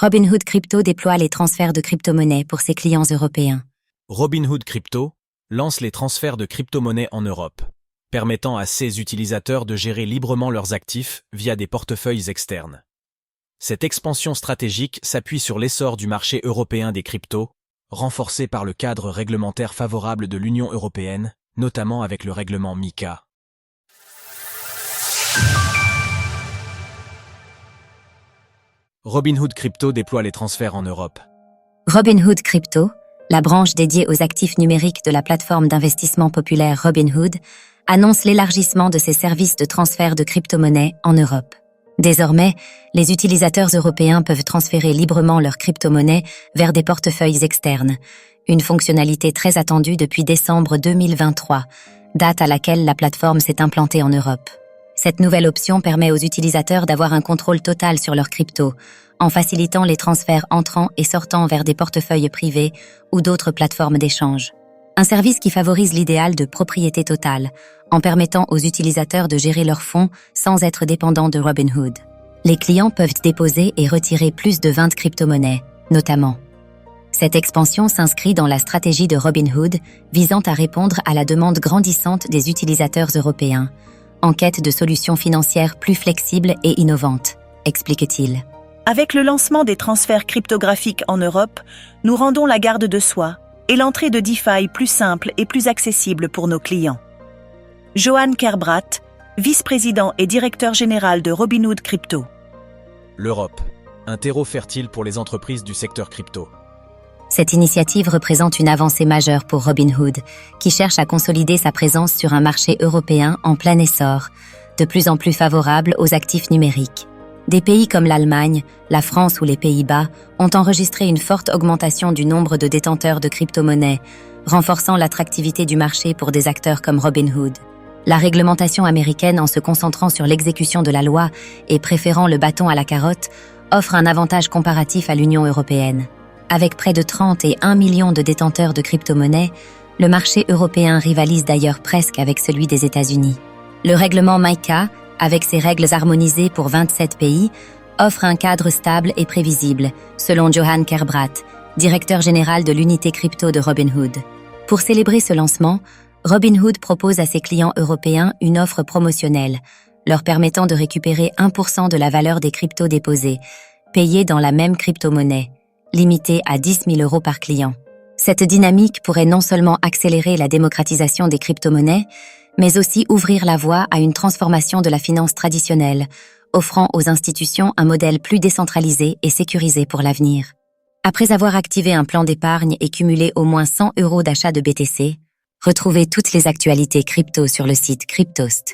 Robinhood Crypto déploie les transferts de crypto-monnaies pour ses clients européens. Robinhood Crypto lance les transferts de crypto-monnaies en Europe, permettant à ses utilisateurs de gérer librement leurs actifs via des portefeuilles externes. Cette expansion stratégique s'appuie sur l'essor du marché européen des cryptos, renforcé par le cadre réglementaire favorable de l'Union européenne, notamment avec le règlement MiCA. Robinhood Crypto déploie les transferts en Europe. Robinhood Crypto, la branche dédiée aux actifs numériques de la plateforme d'investissement populaire Robinhood, annonce l'élargissement de ses services de transfert de crypto-monnaies en Europe. Désormais, les utilisateurs européens peuvent transférer librement leurs crypto-monnaies vers des portefeuilles externes, une fonctionnalité très attendue depuis décembre 2023, date à laquelle la plateforme s'est implantée en Europe. Cette nouvelle option permet aux utilisateurs d'avoir un contrôle total sur leurs cryptos, en facilitant les transferts entrant et sortant vers des portefeuilles privés ou d'autres plateformes d'échange. Un service qui favorise l'idéal de propriété totale, en permettant aux utilisateurs de gérer leurs fonds sans être dépendants de Robinhood. Les clients peuvent déposer et retirer plus de 20 crypto-monnaies, notamment. Cette expansion s'inscrit dans la stratégie de Robinhood visant à répondre à la demande grandissante des utilisateurs européens, en quête de solutions financières plus flexibles et innovantes, explique-t-il. Avec le lancement des transferts cryptographiques en Europe, nous rendons la garde de soi et l'entrée de DeFi plus simple et plus accessible pour nos clients. Johan Kerbrat, vice-président et directeur général de Robinhood Crypto. L'Europe, un terreau fertile pour les entreprises du secteur crypto. Cette initiative représente une avancée majeure pour Robinhood, qui cherche à consolider sa présence sur un marché européen en plein essor, de plus en plus favorable aux actifs numériques. Des pays comme l'Allemagne, la France ou les Pays-Bas ont enregistré une forte augmentation du nombre de détenteurs de crypto-monnaies, renforçant l'attractivité du marché pour des acteurs comme Robinhood. La réglementation américaine, en se concentrant sur l'exécution de la loi et préférant le bâton à la carotte, offre un avantage comparatif à l'Union européenne. Avec près de 31 millions de détenteurs de crypto-monnaies, le marché européen rivalise d'ailleurs presque avec celui des États-Unis. Le règlement MiCA, avec ses règles harmonisées pour 27 pays, offre un cadre stable et prévisible, selon Johan Kerbrat, directeur général de l'unité crypto de Robinhood. Pour célébrer ce lancement, Robinhood propose à ses clients européens une offre promotionnelle, leur permettant de récupérer 1% de la valeur des cryptos déposés, payés dans la même crypto-monnaie, limitée à 10 000 € par client. Cette dynamique pourrait non seulement accélérer la démocratisation des crypto-monnaies, mais aussi ouvrir la voie à une transformation de la finance traditionnelle, offrant aux institutions un modèle plus décentralisé et sécurisé pour l'avenir. Après avoir activé un plan d'épargne et cumulé au moins 100 € d'achat de BTC, retrouvez toutes les actualités crypto sur le site cryptost.fr.